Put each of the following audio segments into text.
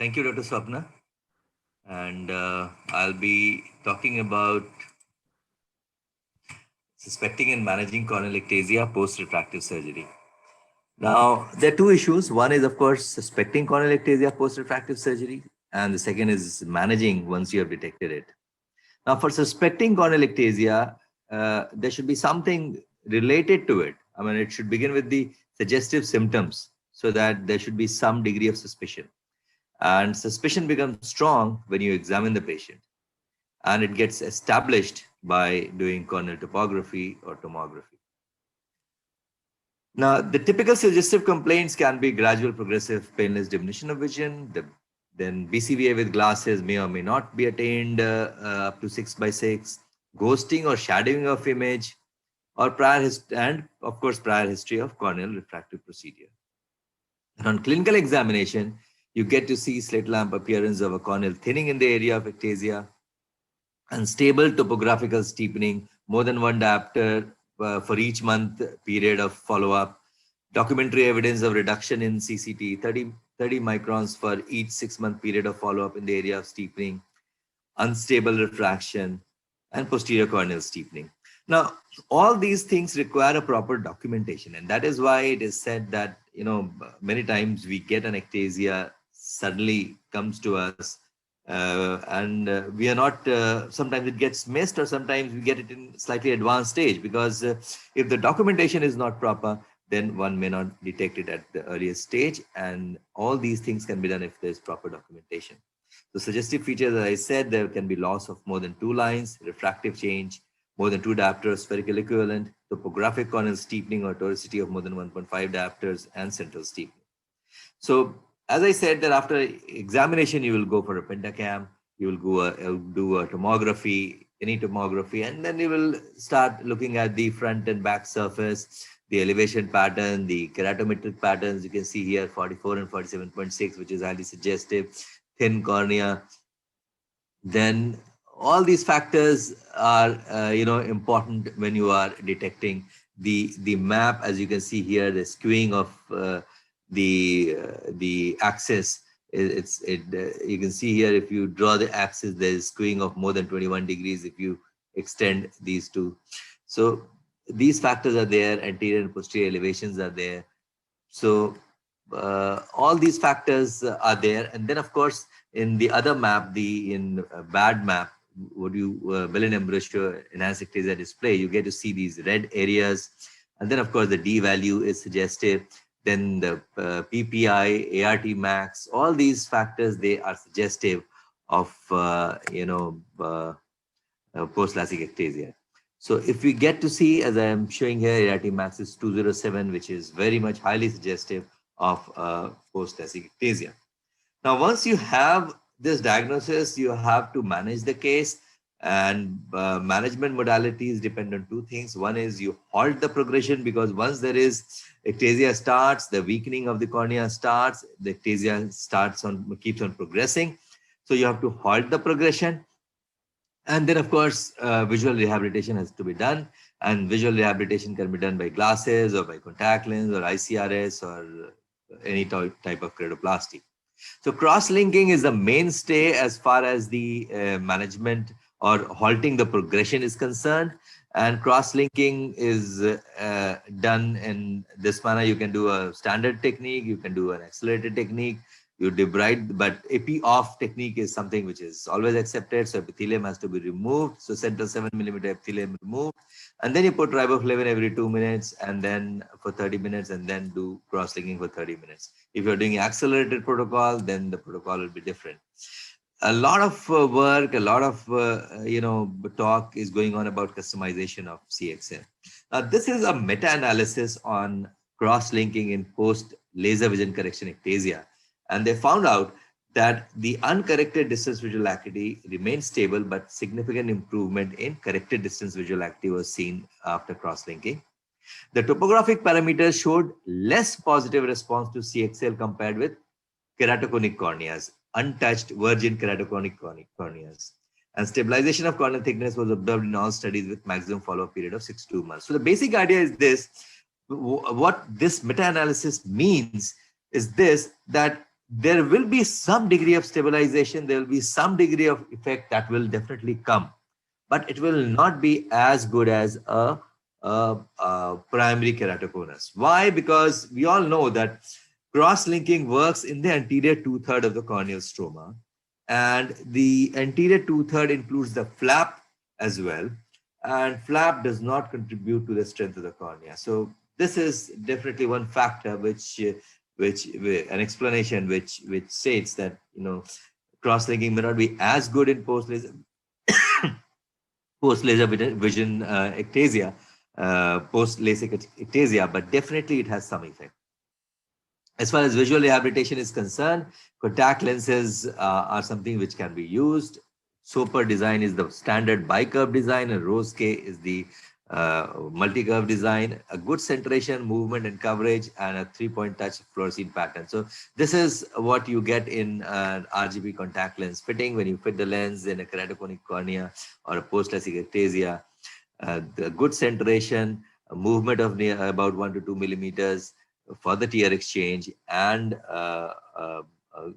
Thank you, Dr. Swapna. And I'll be talking about suspecting and managing corneal ectasia post-refractive surgery. Now, there are two issues. One is, of course, suspecting corneal ectasia post-refractive surgery, and the second is managing once you have detected it. Now, for suspecting corneal ectasia, there should be something related to it. I mean, it should begin with the suggestive symptoms so that there should be some degree of suspicion. And suspicion becomes strong when you examine the patient. And it gets established by doing corneal topography or tomography. Now, the typical suggestive complaints can be gradual progressive painless diminution of vision. Then BCVA with glasses may or may not be attained up to 6/6, ghosting or shadowing of image, or and of course prior history of corneal refractive procedure. And on clinical examination, you get to see slit lamp appearance of a corneal thinning in the area of ectasia, unstable topographical steepening, more than one diopter for each month period of follow-up, documentary evidence of reduction in CCT, 30 microns for each 6-month period of follow-up in the area of steepening, unstable refraction, and posterior corneal steepening. Now, all these things require a proper documentation, and that is why it is said that, many times we get an ectasia suddenly comes to us, and we are not, sometimes it gets missed, or sometimes we get it in slightly advanced stage, because if the documentation is not proper, then one may not detect it at the earliest stage, and all these things can be done if there's proper documentation. The suggestive features, as I said, there can be loss of more than 2 lines, refractive change, more than 2 diopters, spherical equivalent, topographic corneal steepening or toricity of more than 1.5 diopters, and central steepening. So, as I said, that after examination, you will go for a pentacam, you will go do a tomography, any tomography, and then you will start looking at the front and back surface, the elevation pattern, the keratometric patterns. You can see here 44 and 47.6, which is highly suggestive, thin cornea. Then all these factors are important when you are detecting the map. As you can see here, the skewing of the axis. You can see here, if you draw the axis, there is skewing of more than 21 degrees if you extend these two. So these factors are there, anterior and posterior elevations are there. So all these factors are there. And then, of course, in the other map, in bad map, what you Bell-and-Embryo enhanced ectasia display, you get to see these red areas. And then, of course, the D value is suggestive. Then the PPI, ART max, all these factors, they are suggestive of post-LASIK ectasia. So if we get to see, as I am showing here, ART max is 207, which is very much highly suggestive of post-LASIK ectasia. Now, once you have this diagnosis, you have to manage the case, and management modalities depend on 2 things. One is you halt the progression, because once there is ectasia starts, the weakening of the cornea starts, the ectasia keeps on progressing. So you have to halt the progression. And then, of course, visual rehabilitation has to be done. And visual rehabilitation can be done by glasses or by contact lens or ICRS or any type of keratoplasty. So cross-linking is the mainstay as far as the management or halting the progression is concerned. And cross-linking is done in this manner. You can do a standard technique, you can do an accelerated technique, you debride, but epi-off technique is something which is always accepted. So epithelium has to be removed. So central 7mm epithelium removed. And then you put riboflavin every 2 minutes, and then for 30 minutes, and then do cross-linking for 30 minutes. If you're doing accelerated protocol, then the protocol will be different. A lot of work, a lot of talk is going on about customization of CXL. Now, this is a meta-analysis on cross-linking in post-laser vision correction ectasia. And they found out that the uncorrected distance visual acuity remained stable, but significant improvement in corrected distance visual acuity was seen after cross-linking. The topographic parameters showed less positive response to CXL compared with keratoconic corneas, untouched virgin keratoconic corneas. And stabilization of corneal thickness was observed in all studies with maximum follow-up period of 6 to 2 months. So the basic idea is this: what this meta-analysis means is this, that there will be some degree of stabilization, there will be some degree of effect that will definitely come, but it will not be as good as a primary keratoconus. Why? Because we all know that cross-linking works in the anterior two-third of the corneal stroma, and the anterior two-third includes the flap as well, and flap does not contribute to the strength of the cornea. So this is definitely one factor which an explanation which states that, you know, cross-linking may not be as good in post-laser vision ectasia, post-LASIK ectasia, but definitely it has some effect. As far as visual rehabilitation is concerned, contact lenses are something which can be used. SOPER design is the standard bicurve design, and Rose-K is the multi-curve design. A good centration, movement, and coverage, and a three-point touch fluorescein pattern. So this is what you get in an RGB contact lens fitting when you fit the lens in a keratoconic cornea or a post-LASIK ectasia. The good centration, a movement of near about 1 to 2 millimeters for the tear exchange, and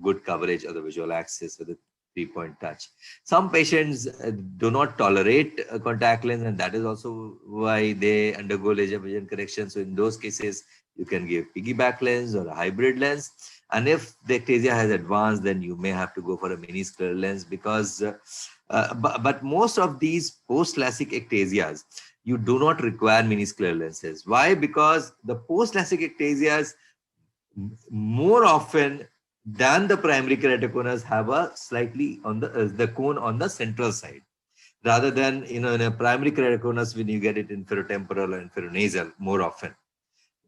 good coverage of the visual axis with a three-point touch. Some patients do not tolerate a contact lens, and that is also why they undergo laser vision correction. So in those cases, you can give piggyback lens or a hybrid lens. And if the ectasia has advanced, then you may have to go for a mini scleral lens, because but most of these post-LASIK ectasias, you do not require mini scleral lenses. Why? Because the post-LASIK ectasias more often than the primary keratoconus have a slightly on the cone on the central side, rather than, you know, in a primary keratoconus when you get it in inferotemporal or inferonasal more often.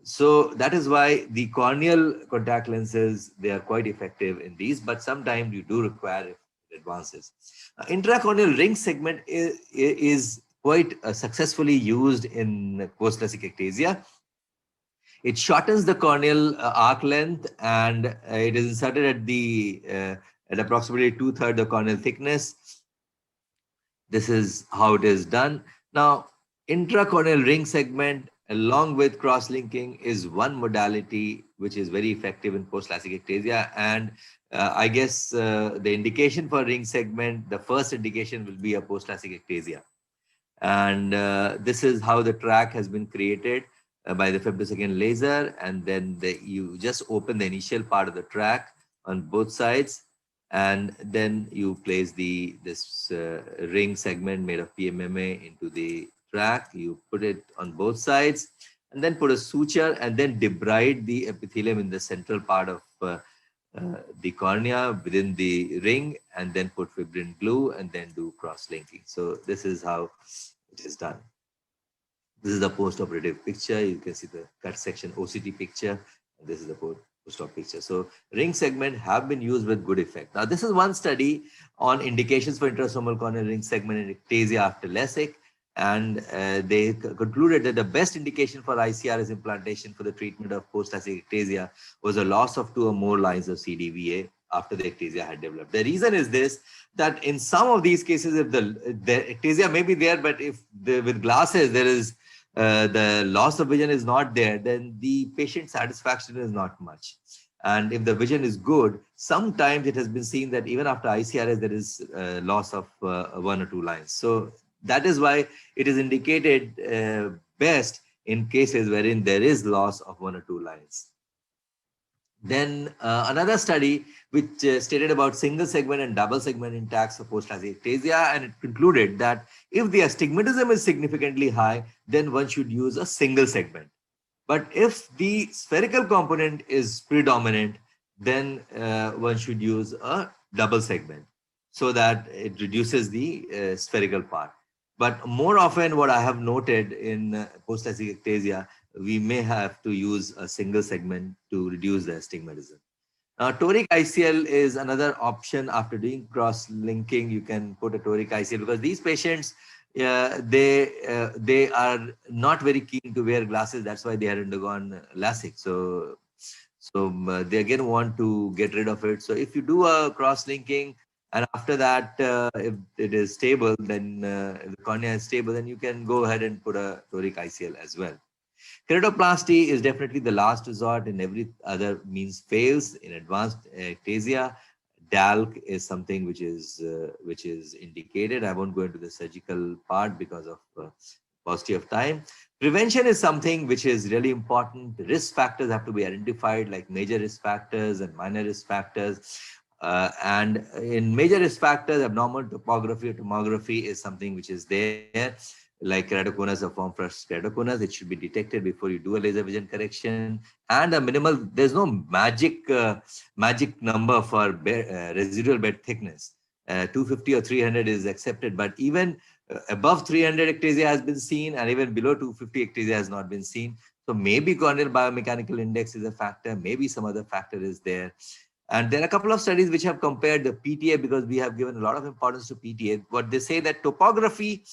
So that is why the corneal contact lenses, they are quite effective in these, but sometimes you do require advances. Intracorneal ring segment is quite successfully used in post-LASIK ectasia. It shortens the corneal arc length, and it is inserted at approximately two-thirds the corneal thickness. This is how it is done. Now, intracorneal ring segment along with cross-linking is one modality which is very effective in post-LASIK ectasia. And I guess the indication for ring segment, the first indication will be a post-LASIK ectasia. And this is how the track has been created by the femtosecond laser. And then you just open the initial part of the track on both sides, and then you place this ring segment made of PMMA into the track. You put it on both sides, and then put a suture, and then debride the epithelium in the central part of the cornea within the ring, and then put fibrin glue, and then do cross-linking. So this is how it is done. This is the post-operative picture. You can see the cut section OCT picture, and this is the post-op picture. So ring segment have been used with good effect. Now, this is one study on indications for intrastomal corneal ring segment in ectasia after LASIK. And they concluded that the best indication for ICRS implantation for the treatment of post-LASIK ectasia was a loss of 2 or more lines of CDVA after the ectasia had developed. The reason is this, that in some of these cases, if the ectasia may be there, but if with glasses there is the loss of vision is not there, then the patient satisfaction is not much. And if the vision is good, sometimes it has been seen that even after ICRS, there is loss of 1 or 2 lines. So that is why it is indicated best in cases wherein there is loss of 1 or 2 lines. Then another study which stated about single segment and double segment intacs for post-LASIK ectasia, and it concluded that if the astigmatism is significantly high, then one should use a single segment. But if the spherical component is predominant, then one should use a double segment so that it reduces the spherical part. But more often, what I have noted in post-LASIK ectasia, we may have to use a single segment to reduce the astigmatism. Now, toric ICL is another option. After doing cross-linking, you can put a toric ICL, because these patients, they are not very keen to wear glasses. That's why they had undergone LASIK. So they again want to get rid of it. So if you do a cross-linking, and after that, if it is stable, then if the cornea is stable, then you can go ahead and put a toric ICL as well. Keratoplasty is definitely the last resort, and every other means fails in advanced ectasia. DALC is something which is indicated. I won't go into the surgical part because of paucity of time. Prevention is something which is really important. Risk factors have to be identified, like major risk factors and minor risk factors. And in major risk factors, abnormal topography or tomography is something which is there, like keratoconus or form first keratoconus. It should be detected before you do a laser vision correction. And a minimal, there's no magic number for residual bed thickness. 250 or 300 is accepted, but even above 300 ectasia has been seen, and even below 250 ectasia has not been seen. So maybe corneal biomechanical index is a factor, maybe some other factor is there. And there are a couple of studies which have compared the PTA, because we have given a lot of importance to PTA. What they say that topography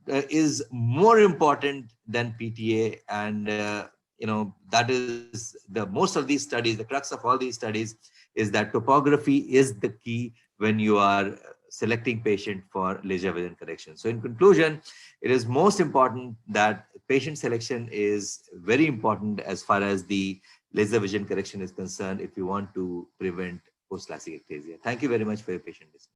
is more important than PTA, and that is the most of these studies. The crux of all these studies is that topography is the key when you are selecting patient for laser vision correction. So in conclusion, it is most important that patient selection is very important as far as the laser vision correction is concerned if you want to prevent post-LASIK ectasia. Thank you very much for your patient listening.